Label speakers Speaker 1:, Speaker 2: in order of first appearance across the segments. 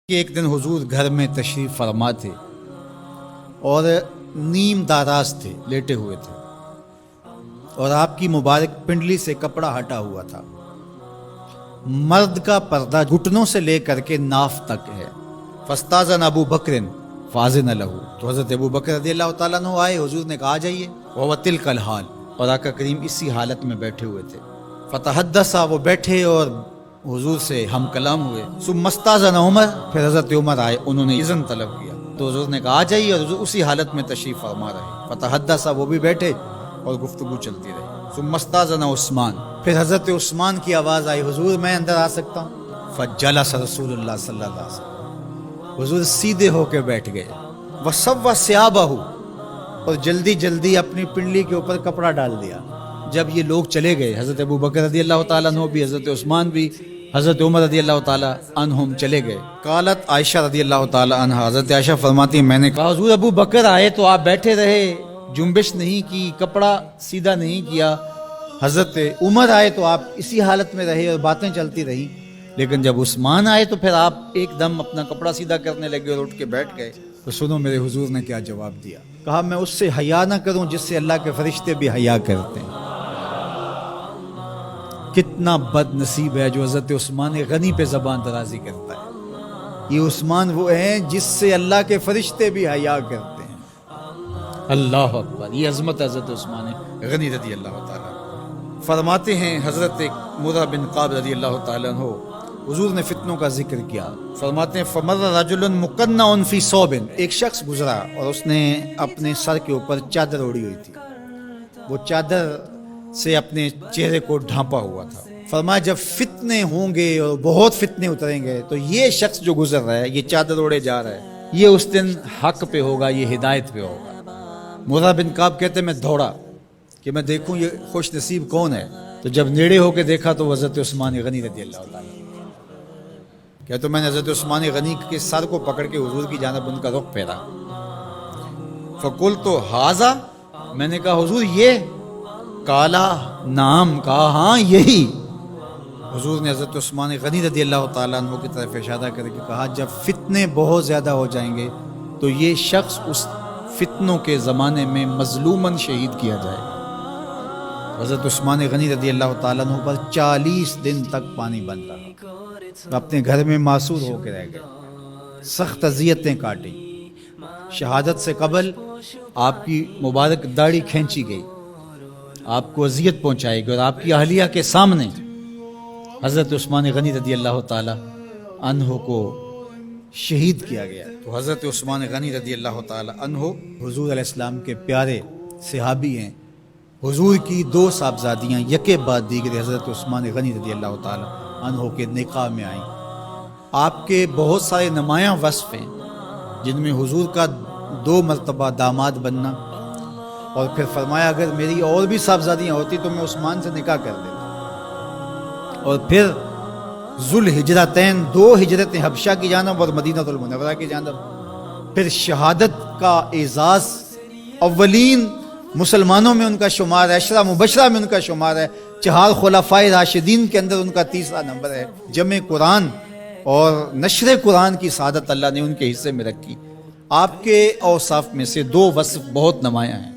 Speaker 1: کہ ایک دن حضور گھر میں تشریف فرما تھے اور نیم داراز تھے، لیٹے ہوئے تھے، اور آپ کی مبارک پنڈلی سے کپڑا ہٹا ہوا تھا۔ مرد کا پردہ گھٹنوں سے لے کر کے ناف تک ہے۔ فاستاذن ابو بکر فاذن لہ، تو حضرت ابو بکر رضی اللہ تعالیٰ عنہ آئے، حضور نے کہا آ جائیے۔ وہو تلک الحال، اور آقا کریم اسی حالت میں بیٹھے ہوئے تھے۔ فتحدثا، وہ بیٹھے اور حضور سے ہم کلام ہوئے۔ ثم استاذن عمر، پھر حضرت عمر آئے، انہوں نے اذن طلب کیا تو حضور نے کہا آ جائیے، اور حضور اسی حالت میں تشریف فرما رہے۔ فتحدثا، وہ بھی بیٹھے اور گفتگو چلتی رہی۔ ثم استاذن عثمان، پھر حضرت عثمان کی آواز آئی، حضور میں اندر آ سکتا ہوں؟ فجلس رسول اللہ صلی اللہ علیہ وسلم، حضور سیدھے ہو کے بیٹھ گئے۔ وسوى ثيابه، اور جلدی جلدی اپنی پنڈلی کے اوپر کپڑا ڈال دیا۔ جب یہ لوگ چلے گئے، حضرت ابو بکر رضی اللہ تعالیٰ عنہ بھی، حضرت عثمان بھی، حضرت عمر رضی اللہ تعالیٰ عنہم چلے گئے۔ قالت عائشہ رضی اللہ تعالیٰ عنہ، حضرت عائشہ فرماتی ہیں میں نے کہا حضور ابو بکر آئے تو آپ بیٹھے رہے، جنبش نہیں کی، کپڑا سیدھا نہیں کیا۔ حضرت عمر آئے تو آپ اسی حالت میں رہے اور باتیں چلتی رہی، لیکن جب عثمان آئے تو پھر آپ ایک دم اپنا کپڑا سیدھا کرنے لگے اور اٹھ کے بیٹھ گئے۔ تو سنو میرے حضور نے کیا جواب دیا۔ کہا میں اس سے حیا نہ کروں جس سے اللہ کے فرشتے بھی حیا کرتے ہیں۔ کتنا بد نصیب ہے جو حضرت عثمان غنی پہ زبان درازی کرتا ہے۔ یہ عثمان وہ ہیں جس سے اللہ کے فرشتے بھی حیا کرتے ہیں۔ اللہ اکبر، یہ عظمت حضرت عثمان غنی رضی اللہ تعالیٰ۔ فرماتے ہیں حضرت مرہ بن قاب رضی اللہ تعالیٰ عنہ، حضور نے فتنوں کا ذکر کیا، فرماتے ہیں فمر رجل مقنع فی ثوب، ایک شخص گزرا اور اس نے اپنے سر کے اوپر چادر اوڑی ہوئی تھی، وہ چادر سے اپنے چہرے کو ڈھانپا ہوا تھا۔ فرمایا جب فتنے ہوں گے اور بہت فتنے اتریں گے تو یہ شخص جو گزر رہا ہے، یہ چادر اوڑے جا رہا ہے، یہ اس دن حق پہ ہوگا، یہ ہدایت پہ ہوگا۔ مرہ بن قاب کہتے میں دوڑا کہ میں دیکھوں یہ خوش نصیب کون ہے، تو جب نیڑے ہو کے دیکھا تو حضرت عثمان غنی رضی اللہ تعالیٰ۔ کیا تو میں نے حضرت عثمان غنی کے سر کو پکڑ کے حضور کی جانب ان کا رخ پھیرا۔ فقلت ھذا، میں نے کہا حضور یہ؟ کالا نام، کہا ہاں یہی۔ حضور نے حضرت عثمان غنی رضی اللہ تعالیٰ عنہ کی طرف اشارہ کر کے کہا جب فتنے بہت زیادہ ہو جائیں گے تو یہ شخص اس فتنوں کے زمانے میں مظلوماً شہید کیا جائے گا۔ حضرت عثمان غنی رضی اللہ تعالیٰ عنہ پر 40 دن تک پانی بن رہا، اپنے گھر میں معصور ہو کے رہ گئے، سخت اذیتیں کاٹی۔ شہادت سے قبل آپ کی مبارک داڑھی کھینچی گئی، آپ کو اذیت پہنچائی گئی، اور آپ کی اہلیہ کے سامنے حضرت عثمان غنی رضی اللہ تعالی عنہ کو شہید کیا گیا۔ تو حضرت عثمان غنی رضی اللہ تعالی عنہ حضور علیہ السلام کے پیارے صحابی ہیں۔ حضور کی 2 صاحبزادیاں یکے بعد دیگرے حضرت عثمان غنی رضی اللہ تعالی عنہ کے نکاح میں آئیں۔ آپ کے بہت سارے نمایاں وصف ہیں، جن میں حضور کا 2 مرتبہ داماد بننا، اور پھر فرمایا اگر میری اور بھی صاحبزادیاں ہوتی تو میں عثمان سے نکاح کر دیتا، اور پھر ذوالہجرتین 2 ہجرتیں، حبشہ کی جانب اور مدینہ المنورہ کی جانب، پھر شہادت کا اعزاز اولین مسلمانوں میں ان کا شمار ہے، 10 مبشرہ میں ان کا شمار ہے، 4 خلفائے راشدین کے اندر ان کا 3را نمبر ہے۔ جمع قرآن اور نشر قرآن کی سعادت اللہ نے ان کے حصے میں رکھی۔ آپ کے اوصاف میں سے 2 وصف بہت نمایاں ہیں،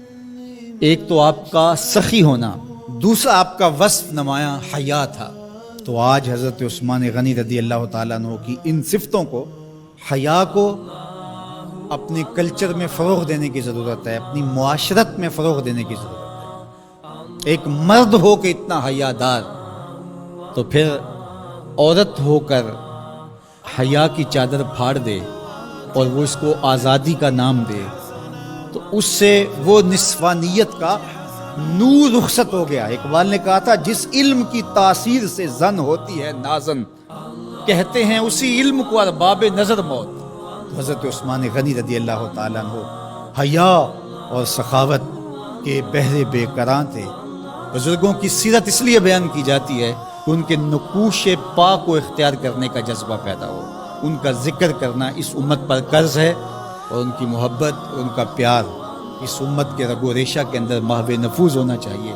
Speaker 1: ایک تو آپ کا سخی ہونا، دوسرا آپ کا وصف نمایاں حیا تھا۔ تو آج حضرت عثمان غنی رضی اللہ تعالیٰ عنہ کی ان صفتوں کو، حیا کو اپنے کلچر میں فروغ دینے کی ضرورت ہے، اپنی معاشرت میں فروغ دینے کی ضرورت ہے۔ ایک مرد ہو کے اتنا حیا دار، تو پھر عورت ہو کر حیا کی چادر پھاڑ دے اور وہ اس کو آزادی کا نام دے، تو اس سے وہ نسوانیت کا نور رخصت ہو گیا۔ اقبال نے کہا تھا جس علم کی تاثیر سے زن ہوتی ہے نازن، کہتے ہیں اسی علم کو ارباب نظر موت۔ تو حضرت عثمان غنی رضی اللہ تعالیٰ عنہ حیا اور سخاوت کے بہرے بے کراں تھے۔ بزرگوں کی سیرت اس لیے بیان کی جاتی ہے کہ ان کے نقوش پا کو اختیار کرنے کا جذبہ پیدا ہو۔ ان کا ذکر کرنا اس امت پر قرض ہے، اور ان کی محبت، ان کا پیار اس امت کے رگ و ریشہ کے اندر محو نفوذ ہونا چاہیے۔